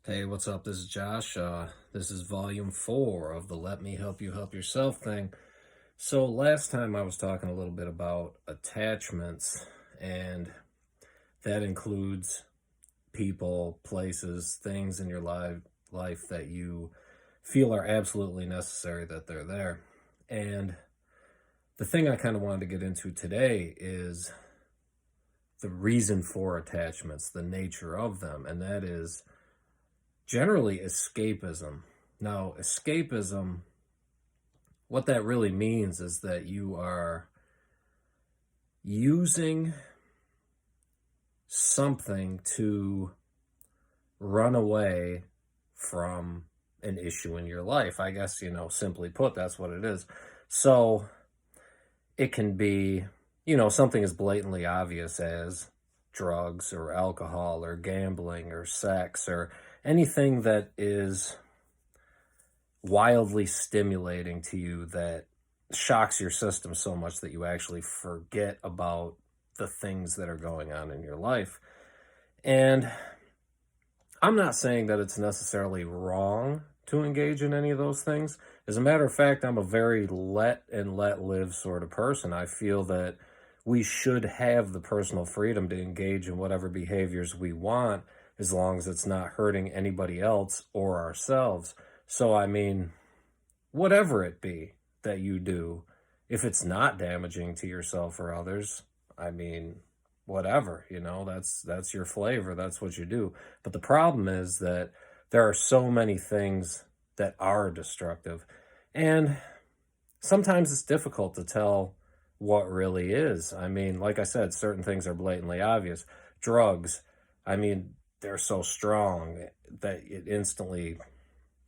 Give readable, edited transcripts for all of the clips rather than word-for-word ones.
Hey, what's up? This is Josh. This is volume 4 of the Let Me Help You Help Yourself thing. So, last time I was talking a little bit about attachments, and that includes people, places, things in your life that you feel are absolutely necessary that they're there. And the thing I kind of wanted to get into today is the reason for attachments, the nature of them, and that is generally escapism. Now, escapism, what that really means is that you are using something to run away from an issue in your life. I guess, simply put, that's what it is. So it can be, something as blatantly obvious as drugs or alcohol or gambling or sex or anything that is wildly stimulating to you that shocks your system so much that you actually forget about the things that are going on in your life. And I'm not saying that it's necessarily wrong to engage in any of those things. As a matter of fact, I'm a very let and let live sort of person. I feel that we should have the personal freedom to engage in whatever behaviors we want as long as it's not hurting anybody else or ourselves. So, I mean, whatever it be that you do, if it's not damaging to yourself or others, I mean, whatever, that's your flavor, that's what you do. But the problem is that there are so many things that are destructive. And sometimes it's difficult to tell what really is. I mean, like I said, certain things are blatantly obvious. Drugs, I mean, they're so strong that it instantly,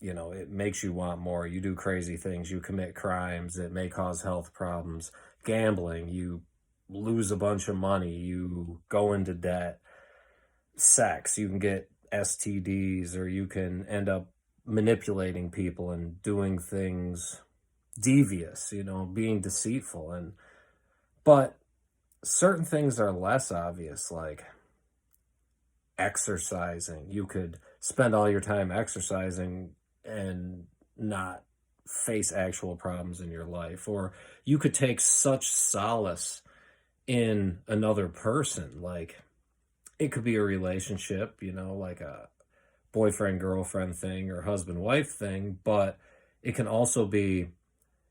it makes you want more. You do crazy things, you commit crimes, it may cause health problems. Gambling, you lose a bunch of money, you go into debt. Sex, you can get STDs, or you can end up manipulating people and doing things devious, being deceitful. But certain things are less obvious, like exercising. You could spend all your time exercising and not face actual problems in your life. Or you could take such solace in another person. Like, it could be a relationship, like a boyfriend girlfriend thing or husband wife thing, but it can also be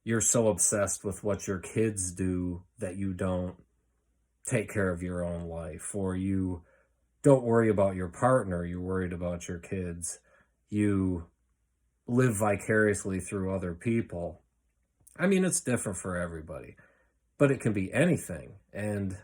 you're so obsessed with what your kids do that you don't take care of your own life, or you don't worry about your partner, you're worried about your kids. You live vicariously through other people. I mean, it's different for everybody, but it can be anything. And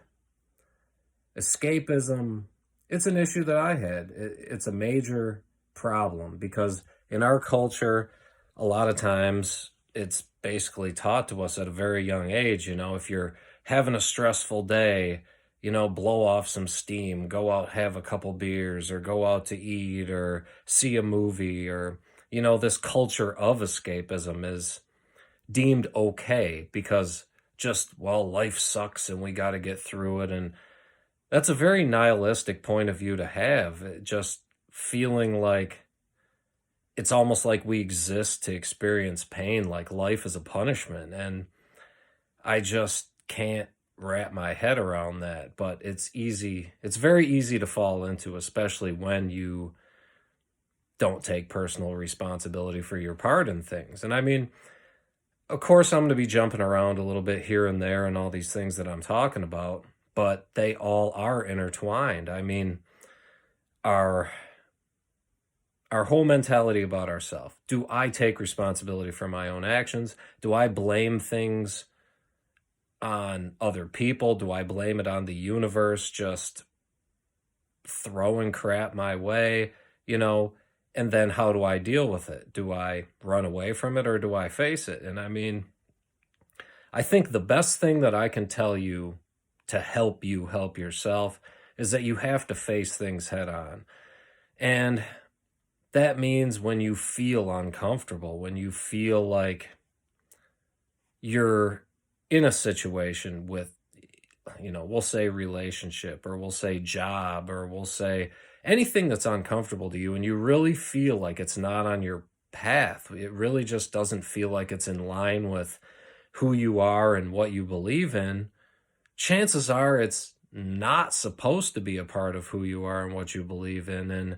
escapism, it's an issue that I had. It's a major problem because in our culture, a lot of times it's basically taught to us at a very young age, if you're having a stressful day, blow off some steam, go out, have a couple beers, or go out to eat, or see a movie, or, this culture of escapism is deemed okay because just, well, life sucks and we got to get through it. And that's a very nihilistic point of view to have. Just feeling like it's almost like we exist to experience pain, like life is a punishment. And I just can't wrap my head around that. But it's easy. It's very easy to fall into, especially when you don't take personal responsibility for your part in things. And I mean, of course, I'm going to be jumping around a little bit here and there and all these things that I'm talking about, but they all are intertwined. I mean, our whole mentality about ourselves. Do I take responsibility for my own actions? Do I blame things on other people? Do I blame it on the universe just throwing crap my way? And then how do I deal with it? Do I run away from it or do I face it? And I mean, I think the best thing that I can tell you to help you help yourself is that you have to face things head on. And that means when you feel uncomfortable, when you feel like you're in a situation with, we'll say relationship, or we'll say job, or we'll say anything that's uncomfortable to you and you really feel like it's not on your path, it really just doesn't feel like it's in line with who you are and what you believe in, chances are it's not supposed to be a part of who you are and what you believe in. And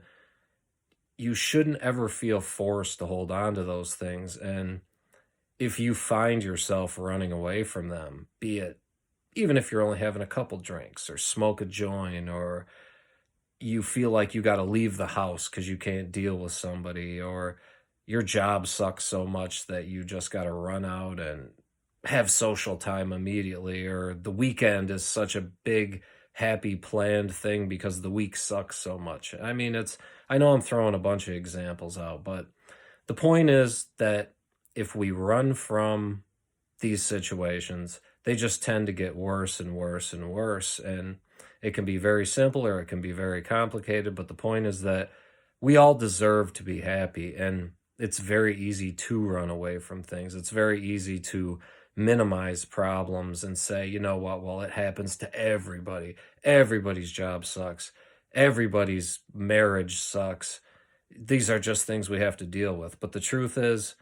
you shouldn't ever feel forced to hold on to those things. And if you find yourself running away from them, be it even if you're only having a couple drinks or smoke a joint, or you feel like you got to leave the house because you can't deal with somebody, or your job sucks so much that you just got to run out and have social time immediately, or the weekend is such a big, happy, planned thing because the week sucks so much. I mean, I know I'm throwing a bunch of examples out, but the point is that if we run from these situations, they just tend to get worse and worse and worse. And it can be very simple or it can be very complicated. But the point is that we all deserve to be happy. And it's very easy to run away from things. It's very easy to minimize problems and say, you know what, well, it happens to everybody. Everybody's job sucks. Everybody's marriage sucks. These are just things we have to deal with. But the truth is,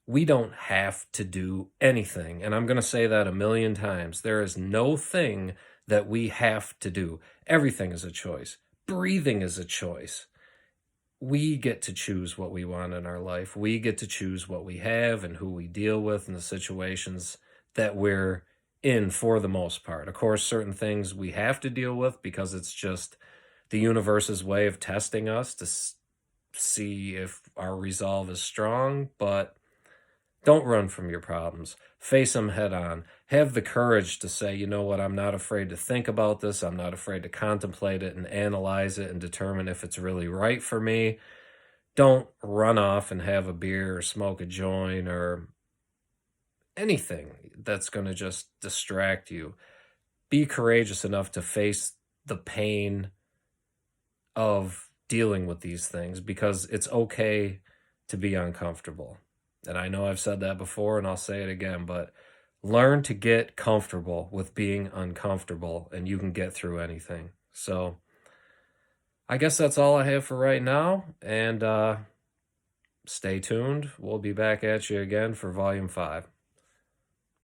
we don't have to do anything. And I'm going to say that a million times. There is no thing that we have to do. Everything is a choice. Breathing is a choice. We get to choose what we want in our life. We get to choose what we have and who we deal with and the situations that we're in for the most part. Of course, certain things we have to deal with because it's just the universe's way of testing us to see if our resolve is strong, but don't run from your problems. Face them head on. Have the courage to say, you know what, I'm not afraid to think about this. I'm not afraid to contemplate it and analyze it and determine if it's really right for me. Don't run off and have a beer or smoke a joint or anything that's going to just distract you. Be courageous enough to face the pain of dealing with these things because it's okay to be uncomfortable. And I know I've said that before and I'll say it again, but learn to get comfortable with being uncomfortable and you can get through anything. So I guess that's all I have for right now. And stay tuned. We'll be back at you again for Volume 5.